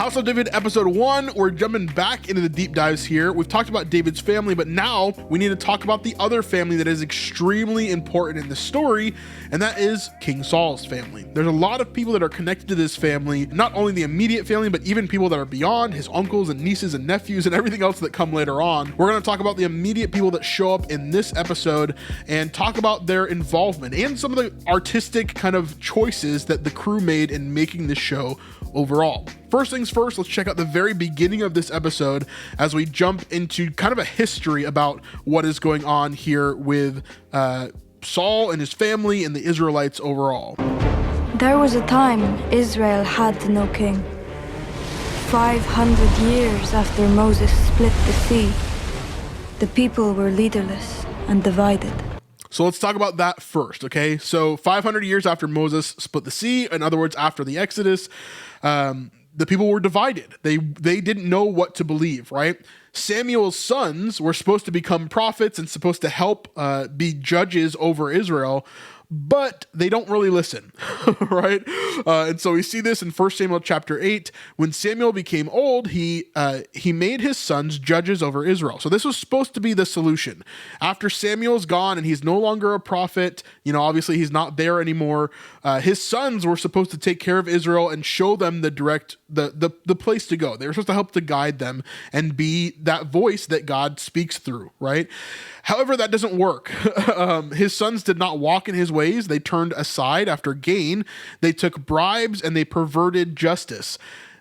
House of David episode 1, we're jumping back into the deep dives here. We've talked about David's family, but now we need to talk about the other family that is extremely important in the story, and that is King Saul's family. There's a lot of people that are connected to this family, not only the immediate family, but even people that are beyond, his uncles and nieces and nephews and everything else that come later on. We're going to talk about the immediate people that show up in this episode and talk about their involvement and some of the artistic kind of choices that the crew made in making this show overall. First things first, let's check out the very beginning of this episode as we jump into kind of a history about what is going on here with Saul and his family and the Israelites overall. There was a time Israel had no king. 500 years after Moses split the sea, the people were leaderless and divided. So let's talk about that first, okay? So 500 years after Moses split the sea, in other words, after the Exodus, the people were divided. They didn't know what to believe, right? Samuel's sons were supposed to become prophets and supposed to help be judges over Israel, but they don't really listen, right? And so we see this in 1 Samuel chapter 8. When Samuel became old, he made his sons judges over Israel. So this was supposed to be the solution. After Samuel's gone and he's no longer a prophet, obviously he's not there anymore. His sons were supposed to take care of Israel and show them the place to go. They were supposed to help to guide them and be that voice that God speaks through, right? However, that doesn't work. His sons did not walk in his ways. They turned aside after gain. They took bribes and they perverted justice.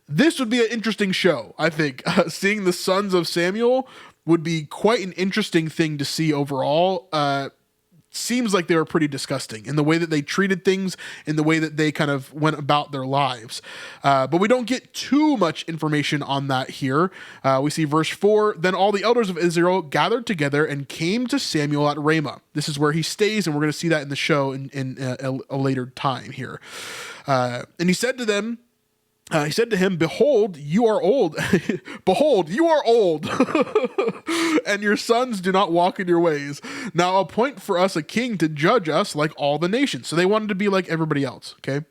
This would be an interesting show, I think. Seeing the sons of Samuel would be quite an interesting thing to see overall. Seems like they were pretty disgusting in the way that they treated things, in the way that they kind of went about their lives. But we don't get too much information on that here. We see verse 4, then all the elders of Israel gathered together and came to Samuel at Ramah. This is where he stays, and we're going to see that in the show in a later time here. And he said to them, he said to him, behold, you are old. Behold, you are old, and your sons do not walk in your ways. Now appoint for us a king to judge us like all the nations. So they wanted to be like everybody else, okay?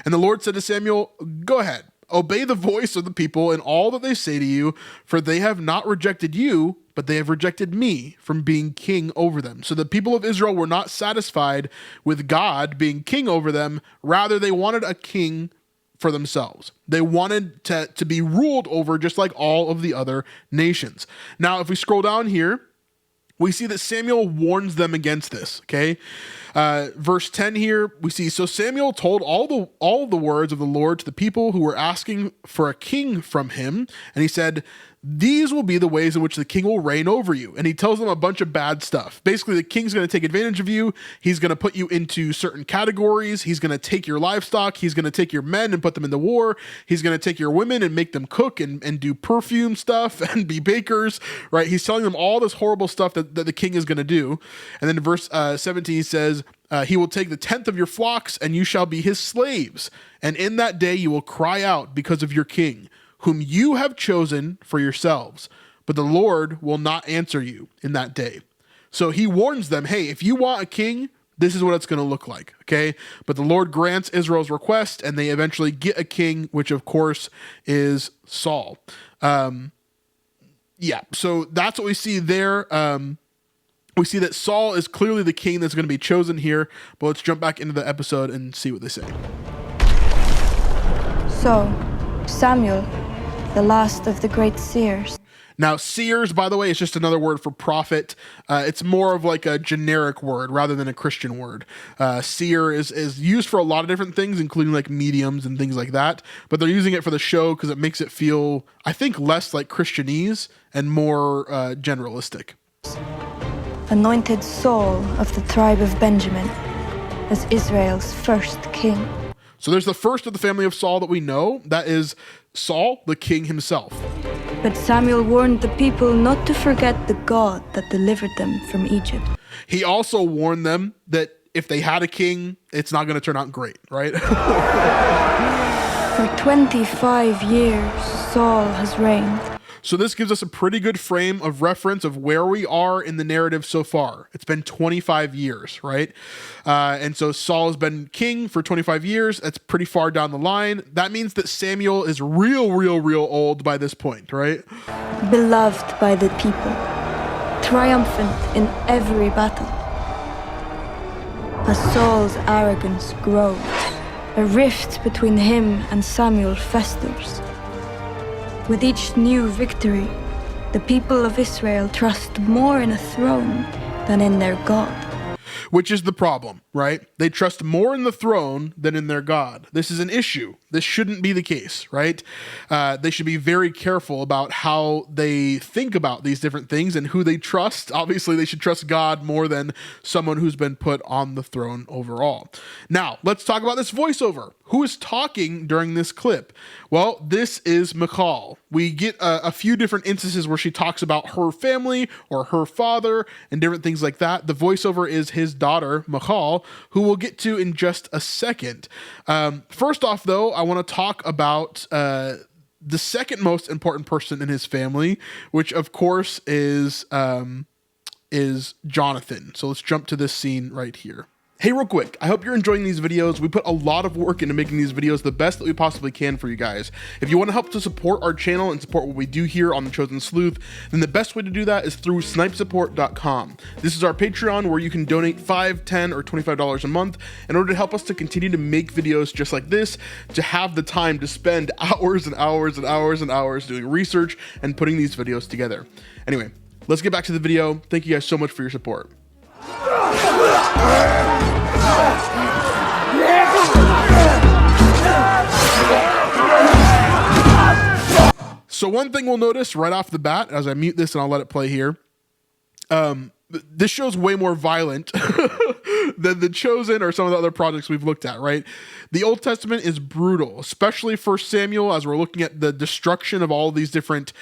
And the Lord said to Samuel, go ahead, obey the voice of the people in all that they say to you, for they have not rejected you, but they have rejected me from being king over them. So the people of Israel were not satisfied with God being king over them. Rather, they wanted a king for themselves. They wanted to be ruled over just like all of the other nations. Now, if we scroll down here, we see that Samuel warns them against this, okay? Verse 10 here, we see, so Samuel told all the words of the Lord to the people who were asking for a king from him, and he said, these will be the ways in which the king will reign over you. And he tells them a bunch of bad stuff. Basically, the king's going to take advantage of you. He's going to put you into certain categories. He's going to take your livestock. He's going to take your men and put them in the war. He's going to take your women and make them cook and do perfume stuff and be bakers, right? He's telling them all this horrible stuff that the king is going to do. And then in verse 17, he says, he will take the 10th of your flocks and you shall be his slaves. And in that day you will cry out because of your king, whom you have chosen for yourselves, but the Lord will not answer you in that day. So he warns them, hey, if you want a king, this is what it's going to look like, okay? But the Lord grants Israel's request, and they eventually get a king, which of course is Saul. So that's what we see there. We see that Saul is clearly the king that's going to be chosen here, but let's jump back into the episode and see what they say. So, Samuel, the last of the great seers. Now, seers, by the way, is just another word for prophet. It's more of like a generic word rather than a Christian word. Seer is used for a lot of different things, including like mediums and things like that. But they're using it for the show because it makes it feel, I think, less like Christianese and more generalistic. Anointed Saul of the tribe of Benjamin as Israel's first king. So there's the first of the family of Saul that we know. That is Saul, the king himself. But Samuel warned the people not to forget the God that delivered them from Egypt. He also warned them that if they had a king, it's not going to turn out great, right? For 25 years, Saul has reigned. So this gives us a pretty good frame of reference of where we are in the narrative so far. It's been 25 years, right? And so Saul has been king for 25 years. That's pretty far down the line. That means that Samuel is real old by this point, right? Beloved by the people, triumphant in every battle. As Saul's arrogance grows, a rift between him and Samuel festers. With each new victory, the people of Israel trust more in a throne than in their God. Which is the problem, right? They trust more in the throne than in their God. This is an issue. This shouldn't be the case, right? They should be very careful about how they think about these different things and who they trust. Obviously, they should trust God more than someone who's been put on the throne overall. Now, let's talk about this voiceover. Who is talking during this clip? Well, this is Michal. We get a few different instances where she talks about her family or her father and different things like that. The voiceover is his daughter, Michal, who we'll get to in just a second. First off, though, I want to talk about the second most important person in his family, which of course is Jonathan. So let's jump to this scene right here. Hey, real quick, I hope you're enjoying these videos. We put a lot of work into making these videos the best that we possibly can for you guys. If you want to help to support our channel and support what we do here on The Chosen Sleuth, then the best way to do that is through snipesupport.com. This is our Patreon where you can donate $5, $10, or $25 a month in order to help us to continue to make videos just like this, to have the time to spend hours and hours and hours and hours doing research and putting these videos together. Anyway, let's get back to the video. Thank you guys so much for your support. So one thing we'll notice right off the bat, as I mute this and I'll let it play here, this show's way more violent than The Chosen or some of the other projects we've looked at, right? The Old Testament is brutal, especially 1 Samuel, as we're looking at the destruction of all these different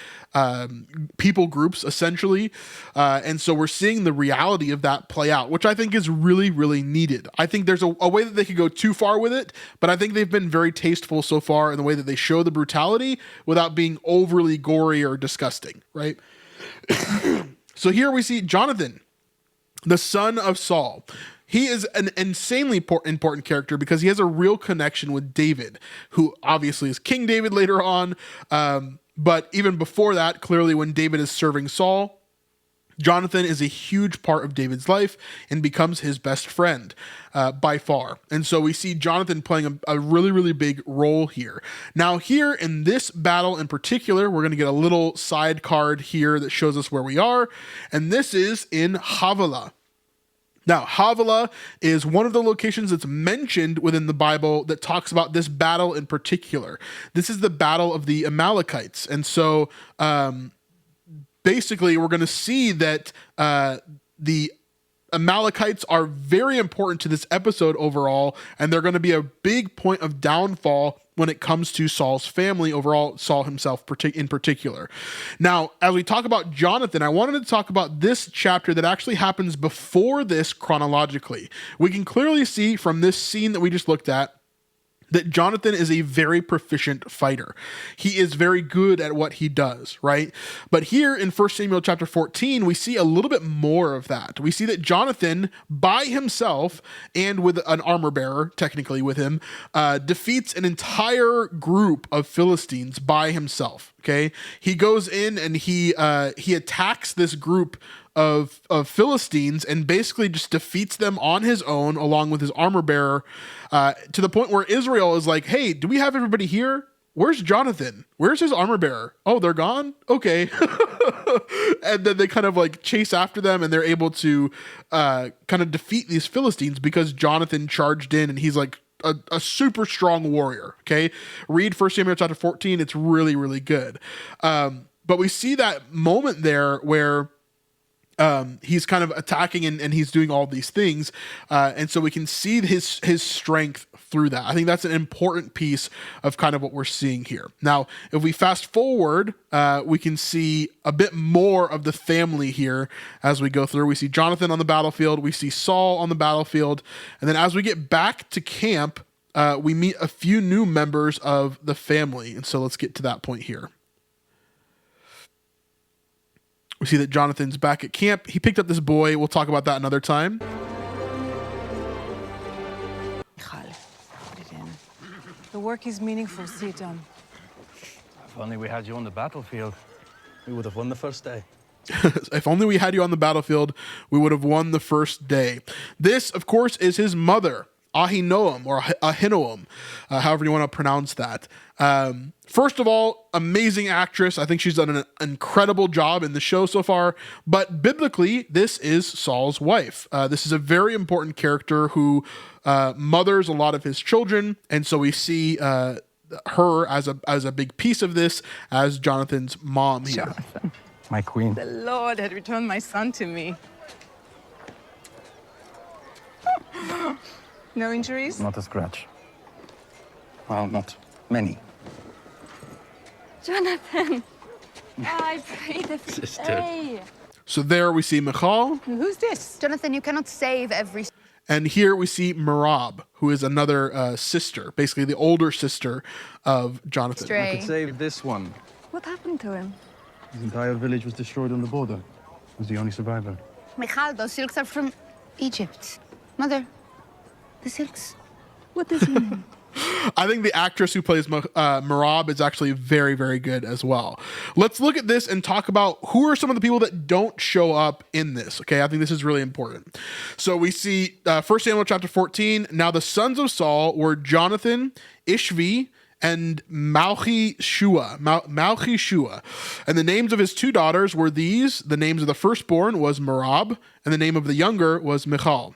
people groups, essentially. And so we're seeing the reality of that play out, which I think is really needed. I think there's a way that they could go too far with it, but I think they've been very tasteful so far in the way that they show the brutality without being overly gory or disgusting, right? So here we see Jonathan, the son of Saul. He is an insanely important character because he has a real connection with David, who obviously is King David later on. But even before that, clearly when David is serving Saul, Jonathan is a huge part of David's life and becomes his best friend by far. And so we see Jonathan playing a really big role here. Now here in this battle in particular, we're going to get a little side card here that shows us where we are. And this is in Havilah. Now, Havilah is one of the locations that's mentioned within the Bible that talks about this battle in particular. This is the battle of the Amalekites. And so basically, we're going to see that the Amalekites are very important to this episode overall, and they're going to be a big point of downfall when it comes to Saul's family overall, Saul himself in particular. Now, as we talk about Jonathan, I wanted to talk about this chapter that actually happens before this chronologically. We can clearly see from this scene that we just looked at that Jonathan is a very proficient fighter. He is very good at what he does, right? But here in 1 Samuel chapter 14, we see a little bit more of that. We see that Jonathan, by himself, and with an armor bearer, technically with him, defeats an entire group of Philistines by himself, okay? He goes in and he attacks this group of Philistines and basically just defeats them on his own along with his armor bearer, to the point where Israel is like, hey, do we have everybody here? Where's Jonathan? Where's his armor bearer? Oh, they're gone? Okay. And then they kind of like chase after them and they're able to kind of defeat these Philistines because Jonathan charged in and he's like a super strong warrior, okay? Read 1 Samuel chapter 14. It's really good. But we see that moment there where he's kind of attacking and he's doing all these things. And so we can see his strength through that. I think that's an important piece of kind of what we're seeing here. Now, if we fast forward, we can see a bit more of the family here as we go through. We see Jonathan on the battlefield. We see Saul on the battlefield. And then as we get back to camp, we meet a few new members of the family. And so let's get to that point here. We see that Jonathan's back at camp. He picked up this boy. We'll talk about that another time. Michal, put it in. The work is meaningful. See it done. If only we had you on the battlefield, we would have won the first day. If only we had you on the battlefield, we would have won the first day. This, of course, is his mother, Ahinoam, or Ahinoam, however you want to pronounce that. First of all, amazing actress. I think she's done an incredible job in the show so far. But biblically, this is Saul's wife. This is a very important character who mothers a lot of his children. And so we see her as a big piece of this as Jonathan's mom here. Jonathan, my queen. The Lord had returned my son to me. No injuries? Not a scratch. Well, not many. Jonathan, I prayed every Sister. day. So there we see Michal, Who's this? Jonathan, you cannot save every... and here we see Merab, who is another sister, basically the older sister of Jonathan. Stray. I could save this one. What happened to him? His entire village was destroyed on the border. He was the only survivor. Michal, those silks are from Egypt. Mother, the silks. What does he mean? I think the actress who plays Merab is actually very, very good as well. Let's look at this and talk about who are some of the people that don't show up in this. Okay, I think this is really important. So we see 1 Samuel chapter 14. Now the sons of Saul were Jonathan, Ishvi, and Malchi-Shua. And the names of his two daughters were these. The names of the firstborn was Merab, and the name of the younger was Michal.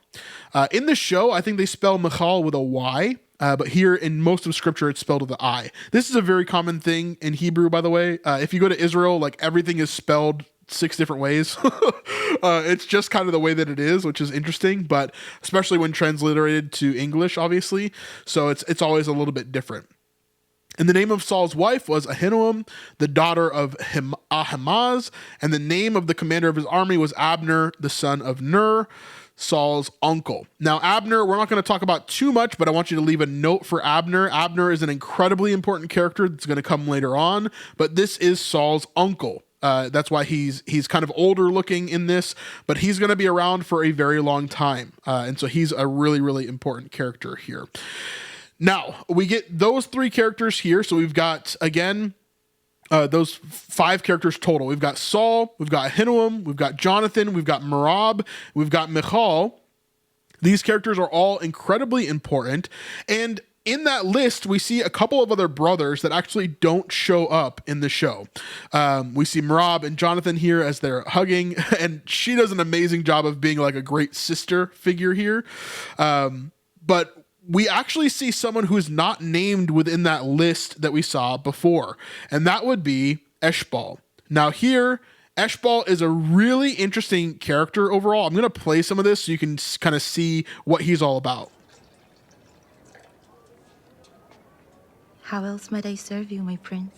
In the show, I think they spell Michal with a Y. But here in most of scripture, it's spelled with an I. This is a very common thing in Hebrew, by the way. If you go to Israel, like everything is spelled 6 different ways. It's just kind of the way that it is, which is interesting, but especially when transliterated to English, obviously. So it's always a little bit different. And the name of Saul's wife was Ahinoam, the daughter of Ahimaaz, and the name of the commander of his army was Abner, the son of Ner, Saul's uncle. Now, Abner, we're not going to talk about too much, but I want you to leave a note for Abner. Abner is an incredibly important character that's going to come later on, but this is Saul's uncle. That's why he's kind of older looking in this, but he's going to be around for a very long time. And so he's a really, really important character here. Now, we get those 3 characters here. So we've got, again, those 5 characters total. We've got Saul, we've got Ahinoam, we've got Jonathan, we've got Merab, we've got Michal. These characters are all incredibly important. And in that list, we see a couple of other brothers that actually don't show up in the show. We see Merab and Jonathan here as they're hugging, and she does an amazing job of being like a great sister figure here. But we actually see someone who is not named within that list that we saw before, and that would be Eshbaal. Now here, Eshbaal is a really interesting character overall. I'm going to play some of this so you can kind of see what he's all about. How else might I serve you, my prince?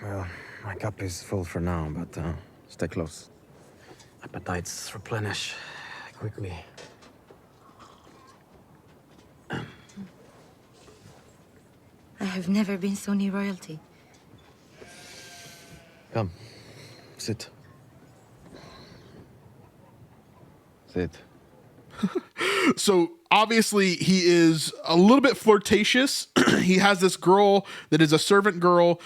Well, my cup is full for now, but stay close. Appetites replenish quickly. I have never been so near royalty. Come, sit. Sit. So obviously he is a little bit flirtatious. He has this girl that is a servant girl.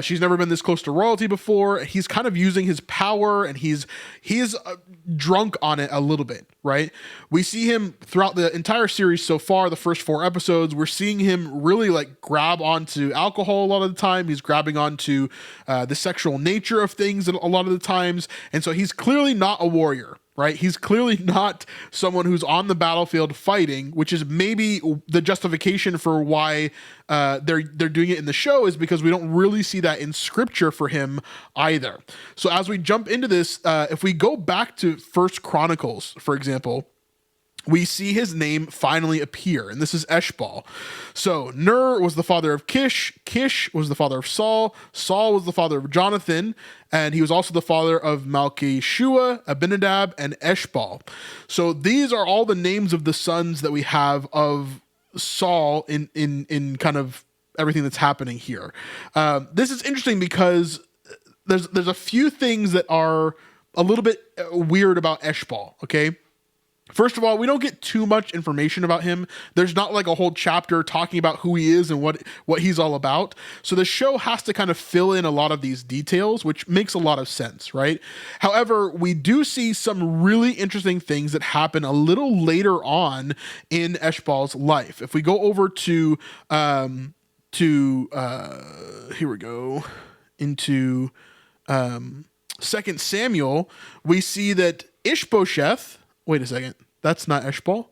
She's never been this close to royalty before. He's kind of using his power, and he's drunk on it a little bit, right? We see him throughout the entire series so far, the first 4 episodes, we're seeing him really like grab onto alcohol a lot of the time. He's grabbing onto the sexual nature of things a lot of the times. And so he's clearly not a warrior, right? He's clearly not someone who's on the battlefield fighting, which is maybe the justification for why they're doing it in the show, is because we don't really see that in scripture for him either. So as we jump into this, if we go back to First Chronicles, for example, we see his name finally appear, and this is Eshbaal. So Ner was the father of Kish, Kish was the father of Saul, Saul was the father of Jonathan, and he was also the father of Malchi-Shua, Abinadab, and Eshbaal. So these are all the names of the sons that we have of Saul in kind of everything that's happening here. This is interesting because there's a few things that are a little bit weird about Eshbaal, okay? First of all, we don't get too much information about him. There's not like a whole chapter talking about who he is and what he's all about. So the show has to kind of fill in a lot of these details, which makes a lot of sense, right? However, we do see some really interesting things that happen a little later on in Eshbaal's life. If we go over to here we go, into 2 Samuel, we see that Ishbosheth, wait a second, that's not Eshbaal.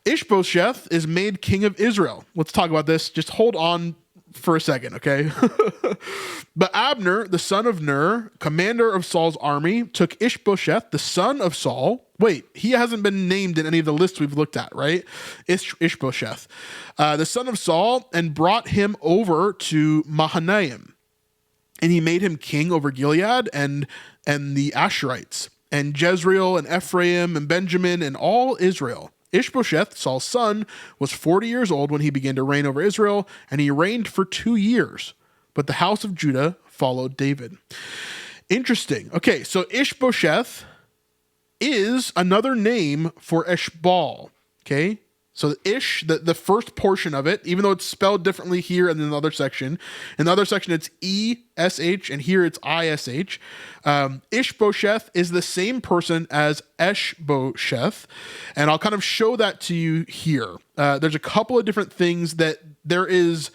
Ishbosheth is made king of Israel. Let's talk about this. Just hold on for a second, okay? But Abner, the son of Ner, commander of Saul's army, took Ishbosheth, the son of Saul. Wait, he hasn't been named in any of the lists we've looked at, right? Ishbosheth, the son of Saul, and brought him over to Mahanaim. And he made him king over Gilead and the Asherites, and Jezreel and Ephraim and Benjamin and all Israel. Ishbosheth, Saul's son, was 40 years old when he began to reign over Israel, and he reigned for 2 years. But the house of Judah followed David. Interesting. Okay, so Ishbosheth is another name for Eshbaal. Okay, so Ish, the first portion of it, even though it's spelled differently here and in the other section. In the other section, it's E-S-H, and here it's I-S-H. Ishbosheth is the same person as Eshbosheth, and I'll kind of show that to you here. There's a couple of different things that there is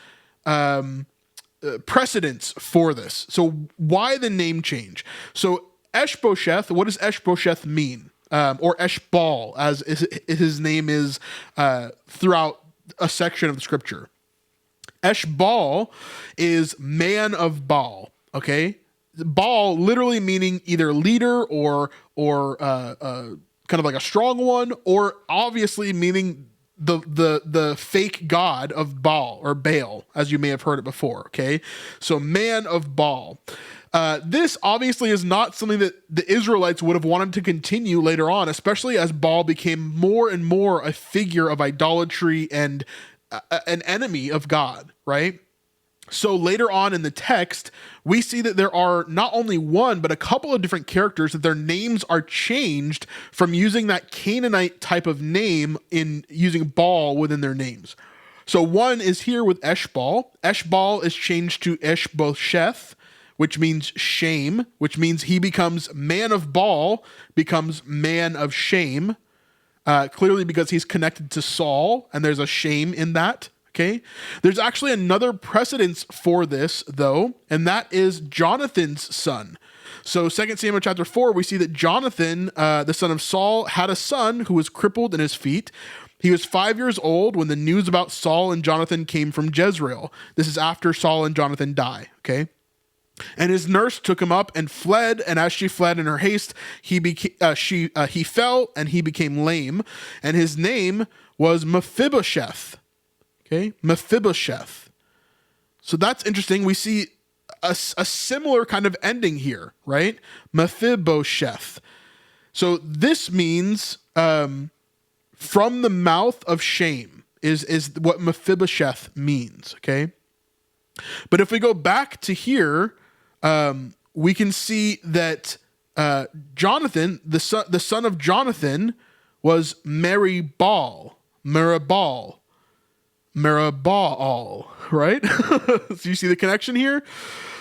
precedence for this. So why the name change? So Eshbosheth, what does Eshbosheth mean? Or Eshbaal, as his name is throughout a section of the scripture. Eshbaal is man of Baal, okay? Baal literally meaning either leader or kind of like a strong one, or obviously meaning the fake god of Baal or Baal, as you may have heard it before, okay? So man of Baal. This obviously is not something that the Israelites would have wanted to continue later on, especially as Baal became more and more a figure of idolatry and an enemy of God, right? So later on in the text, we see that there are not only one, but a couple of different characters that their names are changed from using that Canaanite type of name in using Baal within their names. So one is here with Eshbaal. Eshbaal is changed to Eshbosheth, which means shame, which means he becomes man of Baal, becomes man of shame, clearly because he's connected to Saul, and there's a shame in that, okay? There's actually another precedence for this, though, and that is Jonathan's son. So 2 Samuel chapter 4, we see that Jonathan, the son of Saul, had a son who was crippled in his feet. He was 5 years old when the news about Saul and Jonathan came from Jezreel. This is after Saul and Jonathan die, okay? And his nurse took him up and fled, and as she fled in her haste, he fell and he became lame, and his name was Mephibosheth. Okay, Mephibosheth. So that's interesting. We see a similar kind of ending here, right? Mephibosheth. So this means from the mouth of shame is what Mephibosheth means. Okay, but if we go back to here. We can see that Jonathan, the son of Jonathan, was Meribbaal, right? So you see the connection here?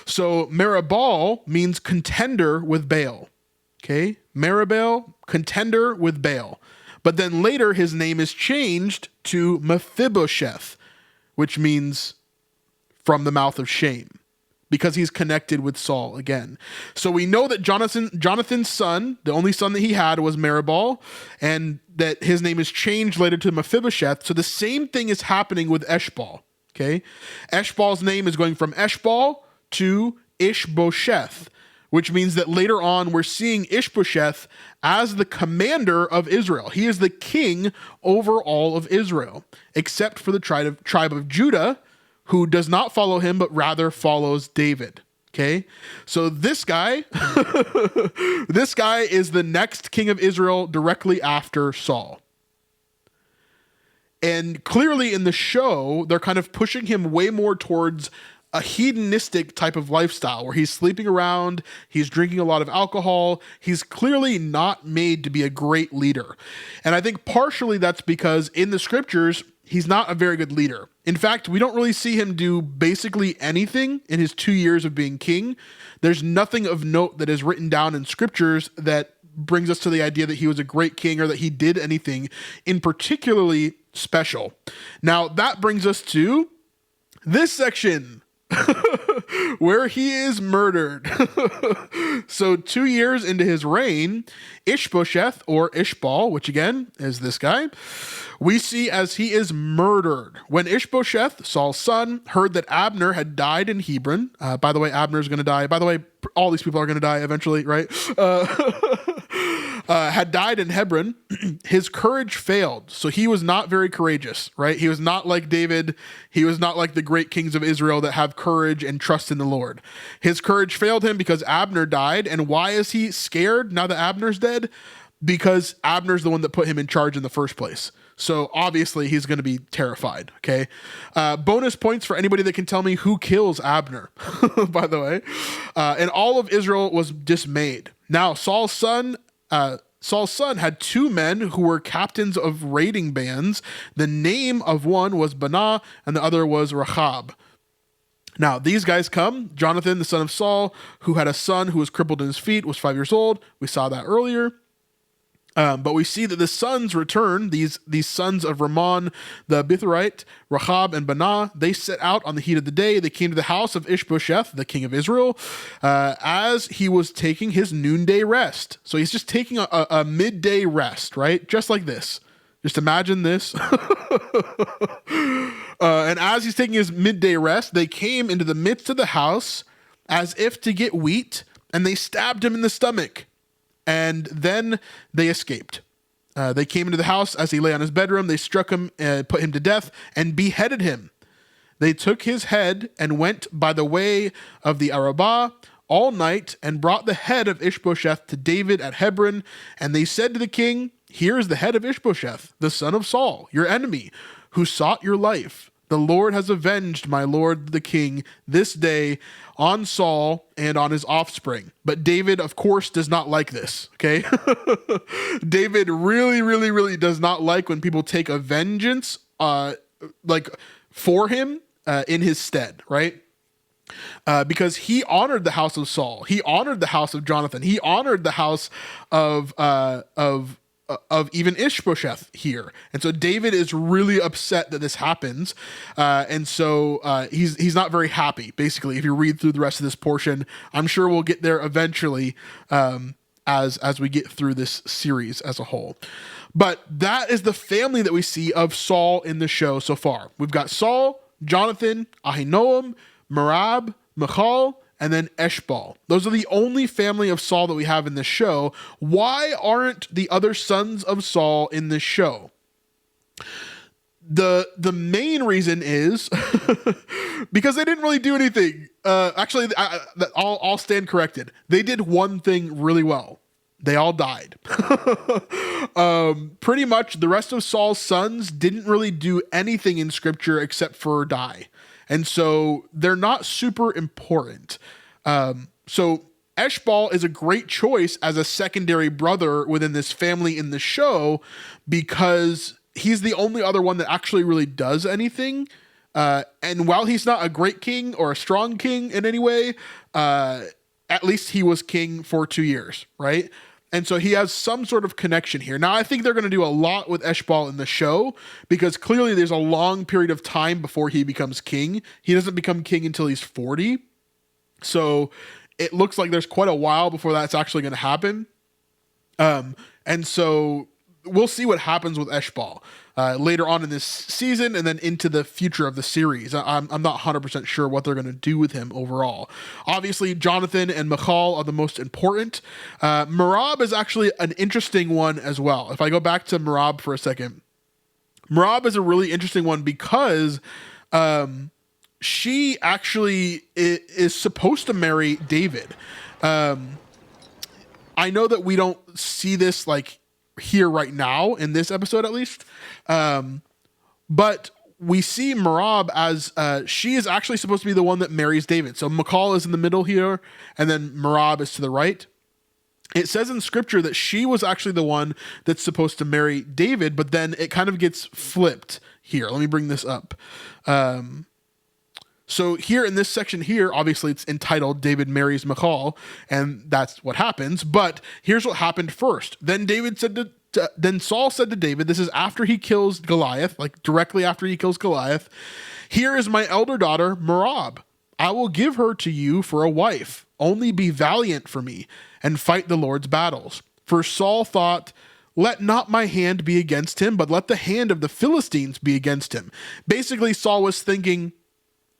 So Meribbaal means contender with Baal, okay? Meribbaal, contender with Baal. But then later his name is changed to Mephibosheth, which means from the mouth of shame, because he's connected with Saul again. So we know that Jonathan's son, the only son that he had, was Meribbaal, and that his name is changed later to Mephibosheth. So the same thing is happening with Eshbaal, okay? Eshbaal's name is going from Eshbaal to Ishbosheth, which means that later on we're seeing Ishbosheth as the commander of Israel. He is the king over all of Israel, except for the tribe of Judah, who does not follow him, but rather follows David. Okay, so this guy, this guy is the next king of Israel directly after Saul. And clearly in the show, they're kind of pushing him way more towards a hedonistic type of lifestyle where he's sleeping around, he's drinking a lot of alcohol. He's clearly not made to be a great leader. And I think partially that's because in the scriptures, he's not a very good leader. In fact, we don't really see him do basically anything in his 2 years of being king. There's nothing of note that is written down in scriptures that brings us to the idea that he was a great king or that he did anything in particularly special. Now, that brings us to this section where he is murdered. So 2 years into his reign, Ishbosheth, or Eshbaal, which again is this guy, we see as he is murdered. When Ishbosheth, Saul's son, heard that Abner had died in Hebron, by the way, Abner's going to die. By the way, all these people are going to die eventually, right? Had died in Hebron, his courage failed. So he was not very courageous, right? He was not like David. He was not like the great kings of Israel that have courage and trust in the Lord. His courage failed him because Abner died. And why is he scared now that Abner's dead? Because Abner's the one that put him in charge in the first place. So obviously he's going to be terrified. Okay. Bonus points for anybody that can tell me who kills Abner, by the way. And all of Israel was dismayed. Now Saul's son had two men who were captains of raiding bands. The name of one was Banah and the other was Rahab. Now, these guys come. Jonathan, the son of Saul, who had a son who was crippled in his feet, was 5 years old. We saw that earlier. But we see that the sons return, these sons of Ramon the Bithorite, Rahab and Banah. They set out on the heat of the day. They came to the house of Ishbosheth, the king of Israel, as he was taking his noonday rest. So he's just taking a midday rest, right? Just like this. Just imagine this. And as he's taking his midday rest, they came into the midst of the house as if to get wheat, and they stabbed him in the stomach. And then they escaped. They came into the house as he lay on his bedroom. They struck him, put him to death, and beheaded him. They took his head and went by the way of the Arabah all night and brought the head of Ishbosheth to David at Hebron. And they said to the king, "Here is the head of Ishbosheth, the son of Saul, your enemy, who sought your life. The Lord has avenged my lord the king this day on Saul and on his offspring." But David, of course, does not like this, okay? David really, really, really does not like when people take a vengeance for him in his stead, right? Because he honored the house of Saul. He honored the house of Jonathan. He honored the house of even Ishbosheth here. And so David is really upset that this happens. And so he's not very happy, basically, if you read through the rest of this portion. I'm sure we'll get there eventually as we get through this series as a whole. But that is the family that we see of Saul in the show so far. We've got Saul, Jonathan, Ahinoam, Merab, Michal, and then Eshbaal. Those are the only family of Saul that we have in this show. Why aren't the other sons of Saul in this show? The main reason is because they didn't really do anything. Actually, I'll stand corrected. They did one thing really well. They all died. Pretty much the rest of Saul's sons didn't really do anything in scripture except for die. And so they're not super important. So Eshbaal is a great choice as a secondary brother within this family in the show because he's the only other one that actually really does anything. And while he's not a great king or a strong king in any way, at least he was king for 2 years, right? And so he has some sort of connection here. Now, I think they're going to do a lot with Eshbaal in the show because clearly there's a long period of time before he becomes king. He doesn't become king until he's 40. So it looks like there's quite a while before that's actually going to happen. And so we'll see what happens with Eshbaal later on in this season and then into the future of the series. I'm not 100% sure what they're going to do with him overall. Obviously, Jonathan and Michal are the most important. Merab is actually an interesting one as well. If I go back to Merab for a second, Merab is a really interesting one because she actually is supposed to marry David. I know that we don't see this like here right now in this episode at least. But we see Merab as she is actually supposed to be the one that marries David. So Michal is in the middle here, and then Merab is to the right. It says in scripture that she was actually the one that's supposed to marry David, but then it kind of gets flipped here. Let me bring this up. So here in this section here, obviously it's entitled David marries Michal, and that's what happens. But here's what happened first. Then Saul said to David, this is after he kills Goliath, like directly after he kills Goliath, here is my elder daughter, Merab. I will give her to you for a wife. Only be valiant for me and fight the Lord's battles. For Saul thought, let not my hand be against him, but let the hand of the Philistines be against him. Basically, Saul was thinking,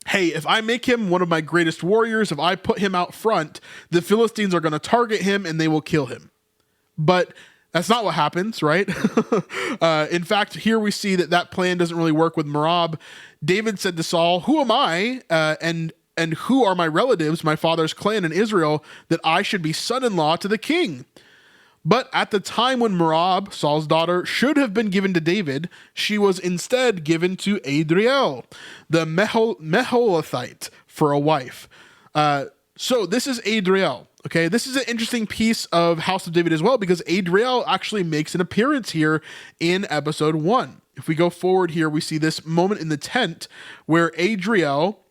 hey, if I make him one of my greatest warriors, if I put him out front, the Philistines are going to target him and they will kill him. But that's not what happens, right? In fact, here we see that plan doesn't really work with Merab. David said to Saul, who am I and who are my relatives, my father's clan in Israel, that I should be son-in-law to the king? But at the time when Merab, Saul's daughter, should have been given to David, she was instead given to Adriel, the Meholathite, for a wife. So this is Adriel. Okay, this is an interesting piece of House of David as well, because Adriel actually makes an appearance here in episode 1. If we go forward here, we see this moment in the tent where Adriel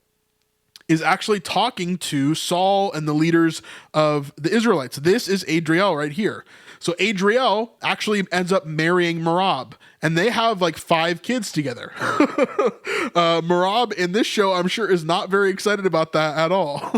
is actually talking to Saul and the leaders of the Israelites. This is Adriel right here. So Adriel actually ends up marrying Merab, and they have like 5 kids together. Merab in this show, I'm sure, is not very excited about that at all.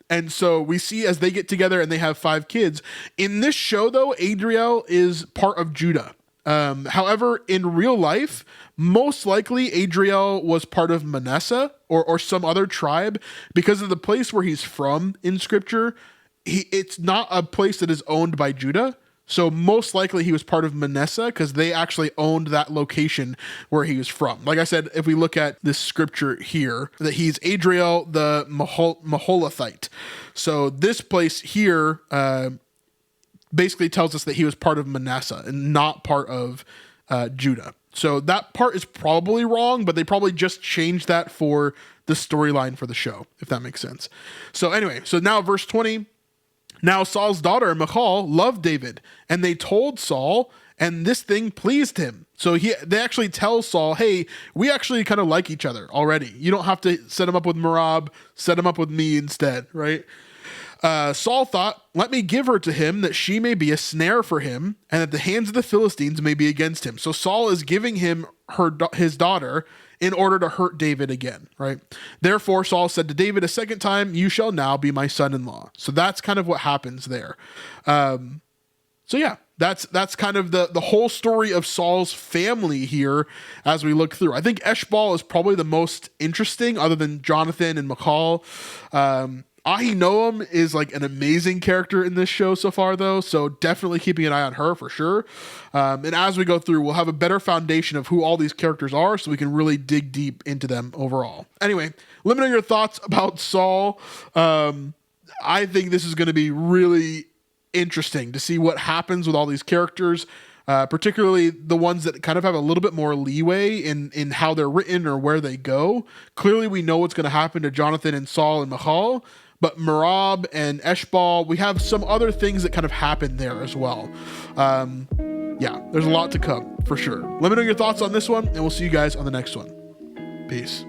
And so we see as they get together and they have 5 kids. In this show, though, Adriel is part of Judah. However, in real life, most likely Adriel was part of Manasseh or some other tribe, because of the place where he's from in scripture. It's not a place that is owned by Judah. So most likely he was part of Manasseh, because they actually owned that location where he was from. Like I said, if we look at this scripture here, that he's Adriel the Meholathite. So this place here basically tells us that he was part of Manasseh and not part of Judah. So that part is probably wrong, but they probably just changed that for the storyline for the show, if that makes sense. So anyway, so now verse 20. Now Saul's daughter, Michal, loved David, and they told Saul, and this thing pleased him. So they actually tell Saul, hey, we actually kind of like each other already. You don't have to set him up with Merab, set him up with me instead, right? Saul thought, let me give her to him that she may be a snare for him, and that the hands of the Philistines may be against him. So Saul is giving him his daughter in order to hurt David again, right? Therefore, Saul said to David a second time, you shall now be my son-in-law. So that's kind of what happens there. So yeah, that's kind of the whole story of Saul's family here as we look through. I think Eshbaal is probably the most interesting, other than Jonathan and Michal. Ahinoam is like an amazing character in this show so far, though, so definitely keeping an eye on her for sure. And as we go through, we'll have a better foundation of who all these characters are, so we can really dig deep into them overall. Anyway, let me know your thoughts about Saul. I think this is going to be really interesting to see what happens with all these characters, particularly the ones that kind of have a little bit more leeway in how they're written or where they go. Clearly, we know what's going to happen to Jonathan and Saul and Michal. But Merab and Eshbaal, we have some other things that kind of happen there as well. Yeah, there's a lot to come for sure. Let me know your thoughts on this one, and we'll see you guys on the next one. Peace.